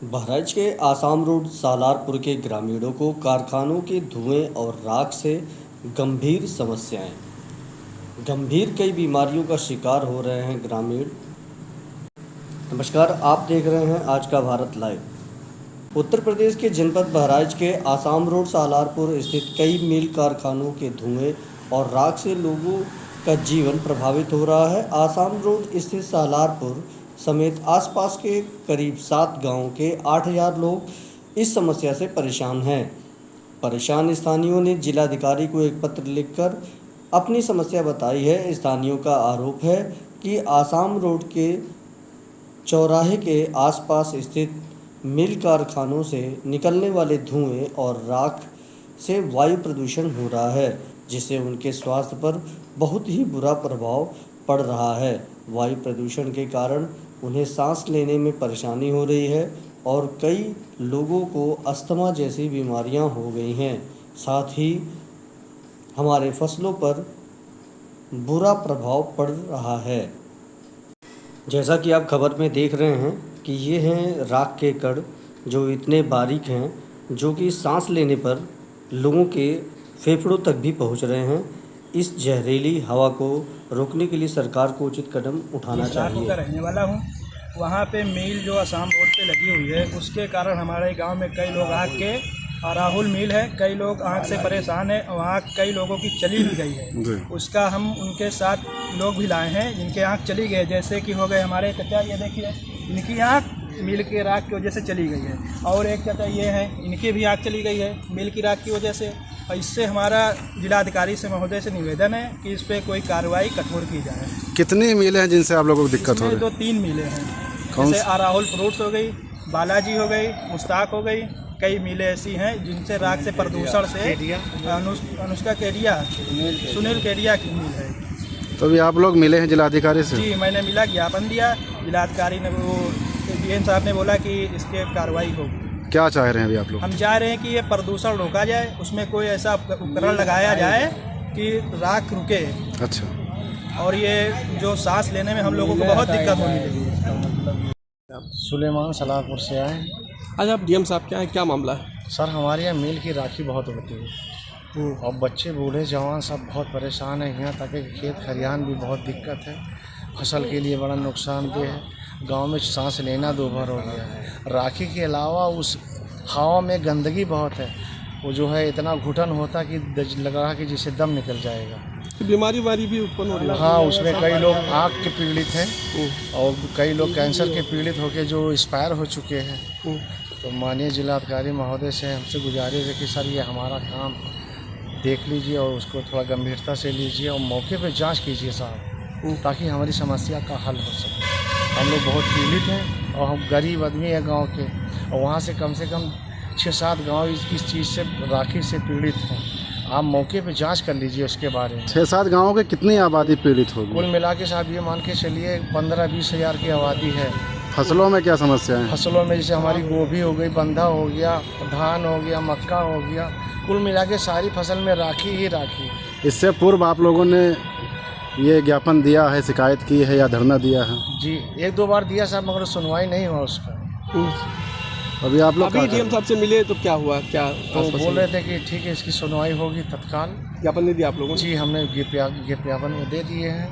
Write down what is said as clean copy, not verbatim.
बहराइच के आसाम रोड सालारपुर के ग्रामीणों को कारखानों के धुएं और राख से गंभीर समस्याएं। गंभीर कई बीमारियों का शिकार हो रहे हैं ग्रामीण। नमस्कार, आप देख रहे हैं आज का भारत लाइव। उत्तर प्रदेश के जनपद बहराइच के आसाम रोड सालारपुर स्थित कई मिल कारखानों के धुएं और राख से लोगों का जीवन प्रभावित हो रहा है। आसाम रोड स्थित सालारपुर समेत आसपास के करीब 7 गांवों के 8000 लोग इस समस्या से परेशान हैं। परेशान स्थानीयों ने जिलाधिकारी को एक पत्र लिखकर अपनी समस्या बताई है। स्थानीयों का आरोप है कि आसाम रोड के चौराहे के आसपास स्थित मिल कारखानों से निकलने वाले धुएं और राख से वायु प्रदूषण हो रहा है, जिससे उनके स्वास्थ्य पर बहुत ही बुरा प्रभाव पड़ रहा है। वायु प्रदूषण के कारण उन्हें सांस लेने में परेशानी हो रही है और कई लोगों को अस्थमा जैसी बीमारियां हो गई हैं। साथ ही हमारे फसलों पर बुरा प्रभाव पड़ रहा है। जैसा कि आप खबर में देख रहे हैं कि ये हैं राख के कण, जो इतने बारीक हैं जो कि सांस लेने पर लोगों के फेफड़ों तक भी पहुंच रहे हैं। इस जहरीली हवा को रोकने के लिए सरकार को उचित कदम उठाना चाहिए। मैं रहने वाला हूँ। वहाँ पे मिल जो आसाम रोड पे लगी हुई है, उसके कारण हमारे गांव में कई लोग आग के राहुल मिल है, कई लोग आग से परेशान हैं। वहाँ कई लोगों की चली भी गई है। उसका हम उनके साथ लोग भी लाए हैं जिनके आँख चली गई, जैसे कि हो गए हमारे चाचा, ये देखिए इनकी आँख मिल की राख की वजह से चली गई है। और एक चाचा ये हैं, इनकी भी आँख चली गई है मिल की राख की वजह से। और इससे हमारा जिलाधिकारी से महोदय से निवेदन है कि इस पर कोई कार्रवाई कठोर की जाए। कितनी मिलें हैं जिनसे आप लोगों को दिक्कत हो रही है? 2-3 मिलें हैं, कौन जैसे राहुल फ्रूट्स हो गई, बालाजी हो गई, मुश्ताक हो गई। कई मिलें ऐसी हैं जिनसे राख से प्रदूषण से अनुष्का केडिया, सुनील केडिया की मिल है। तो अभी आप लोग मिले हैं जिलाधिकारी से? जी, मैंने मिला, ज्ञापन दिया। जिलाधिकारी ने, वो DN साहब ने बोला कि इसके कार्रवाई होगी। क्या चाह रहे हैं अभी आप लोग? हम चाह रहे हैं कि ये प्रदूषण रोका जाए, उसमें कोई ऐसा उपकरण लगाया जाए कि राख रुके। अच्छा। और ये जो सांस लेने में हम लोगों को बहुत दिक्कत होने लगी है। सुलेमान सलारपुर से आए। आज आप DM साहब क्या है, क्या मामला है? सर, हमारे यहाँ मिल की राखी बहुत उड़ती है और बच्चे बूढ़े जवान सब बहुत परेशान हैं। यहाँ तक कि खेत खलिहान भी बहुत दिक्कत है, फसल के लिए बड़ा नुकसानदेह है। गांव में सांस लेना दूभर हो गया है। राखी के अलावा उस हवा में गंदगी बहुत है, वो जो है इतना घुटन होता कि लग रहा कि जिससे दम निकल जाएगा। तो बीमारी भी उत्पन्न हो रही है? हाँ, उसमें कई लोग आँख के पीड़ित हैं और कई लोग कैंसर के पीड़ित होकर जो एक्सपायर हो चुके हैं। तो माननीय जिलाधिकारी महोदय से हमसे गुजारिश है कि सर, ये हमारा काम देख लीजिए और उसको थोड़ा गंभीरता से लीजिए और मौके पे जांच कीजिए साहब, ताकि हमारी समस्या का हल हो सके। हम लोग बहुत पीड़ित हैं और हम गरीब आदमी हैं गांव के, और वहाँ से कम 6-7 गांव इस चीज़ से, राखी से पीड़ित हैं। आप मौके पे जांच कर लीजिए उसके बारे में। 6-7 गाँवों के कितनी आबादी पीड़ित होगी? कुल मिला के साहब ये मान के चलिए 15-20 हज़ार की आबादी है। फसलों में क्या समस्या है? फसलों में जैसे हमारी गोभी हो गई, बंधा हो गया, धान हो गया, मक्का हो गया, कुल मिला के सारी फसल में राखी ही राखी। इससे पूर्व आप लोगों ने ये ज्ञापन दिया है, शिकायत की है या धरना दिया है? जी, 1-2 बार दिया साहब, मगर सुनवाई नहीं हुआ उसका। अभी आप लोग DM साहब से मिले तो क्या हुआ? क्या तो बोल रहे थे कि ठीक है, इसकी सुनवाई होगी तत्काल। ज्ञापन नहीं दिया आप लोगों ने? जी, हमने ज्ञापन दे दिए हैं।